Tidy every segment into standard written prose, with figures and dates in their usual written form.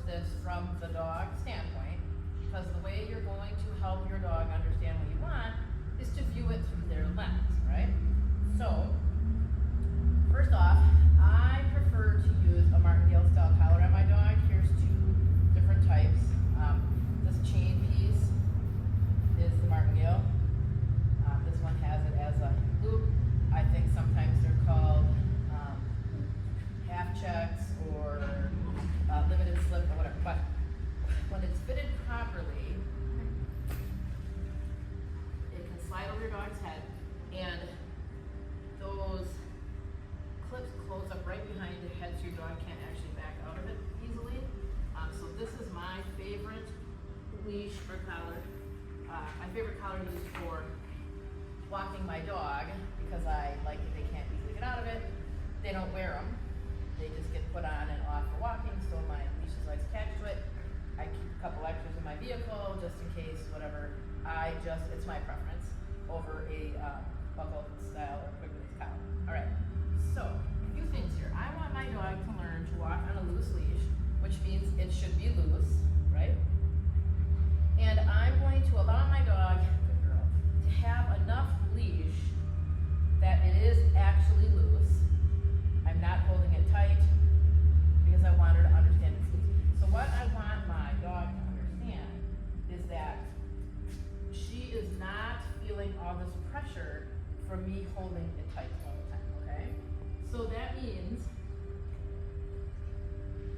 this from the dog standpoint, because the way you're going to help your dog understand what you want is to view it through their lens, right? So, first off, I prefer to use a martingale style collar on my dog. Here's two different types. This chain piece is the martingale. This one has it as a loop. I think sometimes they're called half checks or limited slip or whatever. But when it's fitted properly, it can slide over your dog's head, and those clips close up right behind the head so your dog can't actually back out of it easily. So this is my favorite leash or collar. My favorite collar to use for walking my dog, because I like that they can't easily get out of it. They don't wear them. They just get put on and off for walking, so my leash is always attached to it. I keep a couple extras in my vehicle just in case, whatever. It's my preference over a buckle style or quick release collar. All right, so a few things here. I want my dog to learn to walk on a loose leash, which means it should be loose, right? And I'm going to allow my dog, good girl, to have enough leash that it is actually loose. I'm not holding it tight because I want her to understand it's loose. So what I want my dog to understand is that she is not feeling all this pressure from me holding it tight all the time, okay? So that means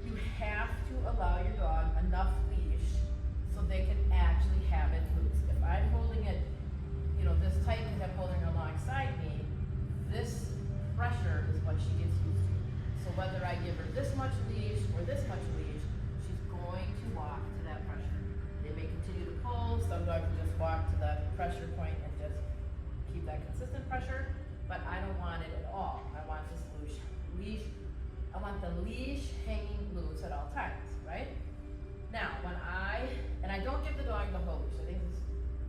you have to allow your dog enough leash so they can actually have it loose. If I'm holding it, this tight because I'm holding her alongside me, this pressure is what she gets used to. So whether I give her this much leash or this much leash, she's going to walk to that pressure. They may continue to pull. Some dogs will just walk to that pressure point and just keep that consistent pressure, but I don't want it at all. I want this leash. I want the leash hanging loose at all times, right? Now, I don't give the dog the whole leash. I think this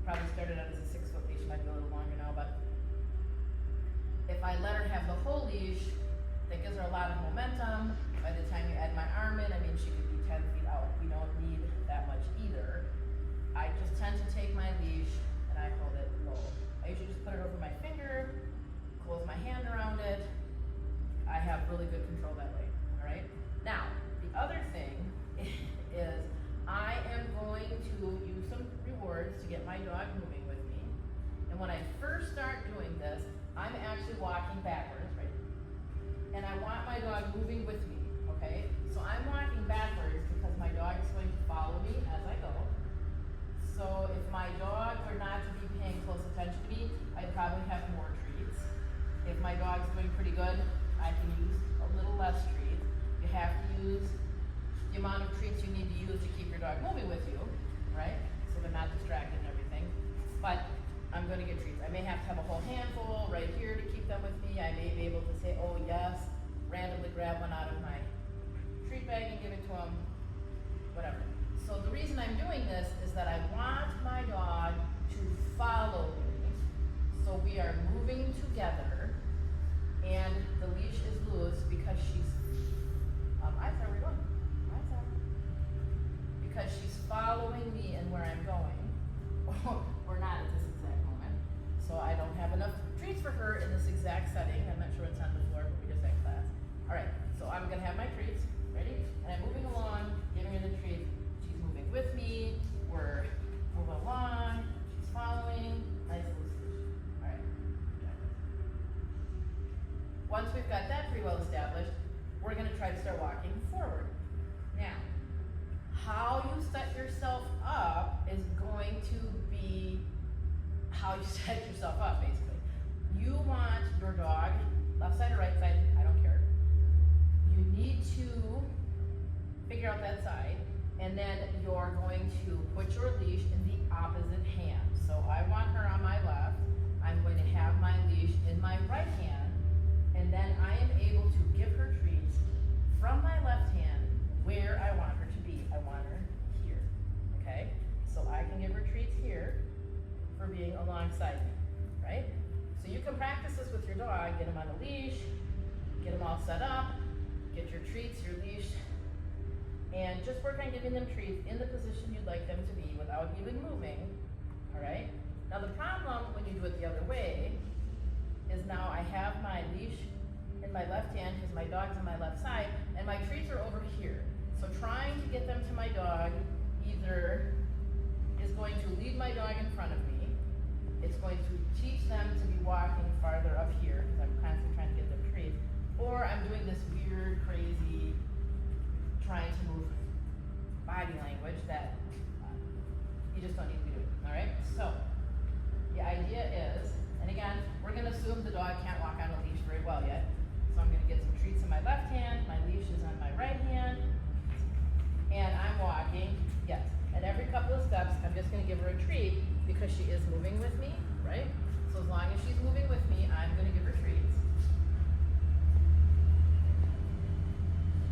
probably started out as a 6-foot leash, might be a little longer now, but if I let her have the whole leash, that gives her a lot of momentum. By the time you add my arm in, she could be 10 feet out. We don't need that much either. I just tend to take my leash and I hold it low. I usually just put it over my finger, close my hand around it. I have really good control that way, all right? Now, the other thing is I am going to use some rewards to get my dog moving with me. And when I first start doing this, I'm actually walking backwards, right? And I want my dog moving with me, okay? So I'm walking backwards because my dog is going to follow me as I go. So if my dog were not to be paying close attention to me, I'd probably have more treats. If my dog's doing pretty good, I can use a little less treats. You have to use the amount of treats you need to use to keep your dog moving with you, right? So they're not distracted and everything. But I'm going to get treats. I may have to have a whole handful right here to keep them with me. I may be able to say, oh yes, randomly grab one out of my treat bag and give it to them, whatever. So the reason I'm doing this is that I want my dog to follow me. So we are moving together, and the leash is loose because she's, because she's following me and where I'm going, or not at this exact moment. So I don't have enough treats for her in this exact setting. I'm not sure what's on the floor, but we just had class. All right, so I'm gonna have my treats, ready? And I'm moving along, giving her the treats. She's moving with me, we're moving along, she's following, nice loose leash. All right, once we've got that pretty well established, we're gonna try to start walking forward. Now, how you set yourself up is going to be how you set yourself up, basically. You want your dog, left side or right side, I don't care. You need to figure out that side, and then you're going to put your leash in the opposite hand. So I want her on my left. I'm going to have my leash in my right hand, and then I am able to give her treats from my left hand where I want her to be. I want her here, okay? So I can give her treats here for being alongside me, right? So you can practice this with your dog, get him on a leash, get him all set up, get your treats, your leash And just work on giving them treats in the position you'd like them to be without even moving, all right? Now the problem when you do it the other way is now I have my leash in my left hand because my dog's on my left side, and my treats are over here. So trying to get them to my dog either is going to lead my dog in front of me, it's going to teach them to be walking farther up here because I'm constantly trying to get them treats, or I'm doing this weird, crazy, trying to move body language that you just don't need to be doing, all right? So, the idea is, and again, we're gonna assume the dog can't walk on a leash very well yet, so I'm gonna get some treats in my left hand, my leash is on my right hand, and I'm walking, yes. And every couple of steps, I'm just gonna give her a treat because she is moving with me, right? So as long as she's moving with me, I'm gonna give her treats.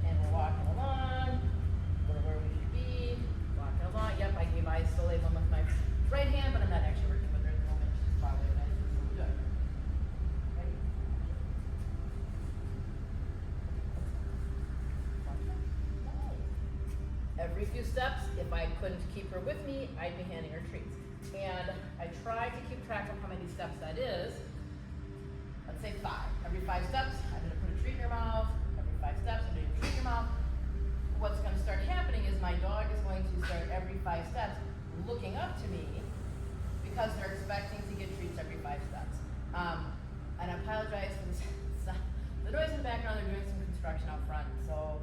And we're walking along, we're where we should be, walking along. Yep, I gave isolate one with my right hand, but I'm not actually working with her at the moment. She's probably a nice, so we're good. Ready? Every few steps, if I couldn't keep her with me, I'd be handing her treats. And I try to keep track of how many steps that is. Let's say 5. Every 5 steps, I'm gonna put a treat in her mouth. Every 5 steps, I'm gonna put a treat in her mouth. What's gonna start happening is my dog is going to start every 5 steps looking up to me because they're expecting to get treats every 5 steps. And I apologize for this, the noise in the background. They're doing some construction out front, so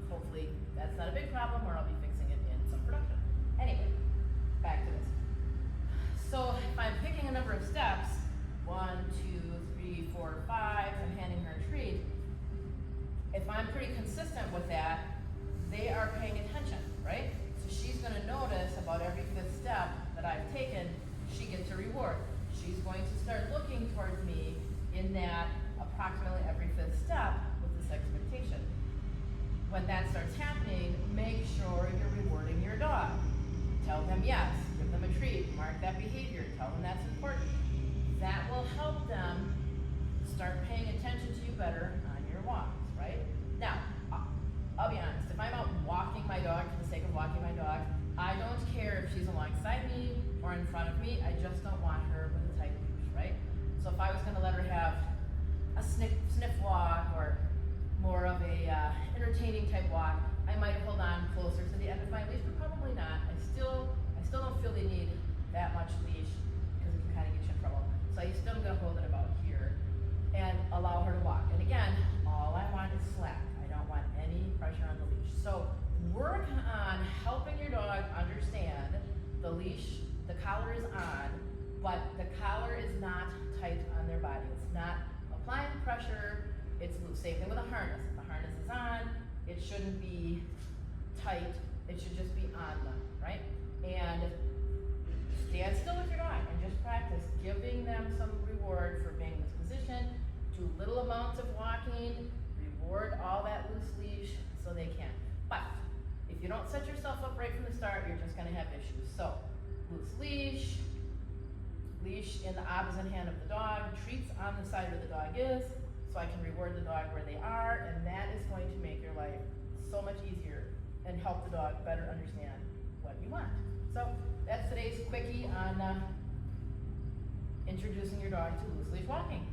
hopefully that's not a big problem, or I'll be fixing it in some production. Anyway, back to this. So if I'm picking a number of steps, 1, 2, 3, 4, 5, I'm handing her a treat. If I'm pretty consistent with that, they are paying attention, right? So she's gonna notice about every 5th step that I've taken, she gets a reward. She's going to start looking towards me in that approximately every 5th step with this expectation. When that starts happening, make sure you're rewarding your dog. Tell them yes, give them a treat, mark that behavior, tell them that's important. That will help them start paying attention to you better on your walks, right? Now, I'll be honest, if I'm out walking my dog for the sake of walking my dog, I don't care if she's alongside me or in front of me, I just don't want her with a tight leash, right? So if I was gonna let her have a sniff walk or more of a entertaining type walk, I might hold on closer to the end of my leash, but probably not. I still don't feel they need that much leash because it can kind of get you in trouble. So I'm still gonna hold it about here and allow her to walk. And again, all I want is slack. I don't want any pressure on the leash. So work on helping your dog understand the leash, the collar is on, but the collar is not tight on their body. It's not applying pressure. It's loose. Same thing with a harness. If the harness is on, it shouldn't be tight. It should just be on them, right? And stand still with your dog and just practice giving them some reward for being in this position. Do little amounts of walking, reward all that loose leash so they can. But if you don't set yourself up right from the start, you're just gonna have issues. So, loose leash, leash in the opposite hand of the dog, treats on the side where the dog is, so I can reward the dog where they are, and that is going to make your life so much easier and help the dog better understand what you want. So that's today's quickie on introducing your dog to loose leash walking.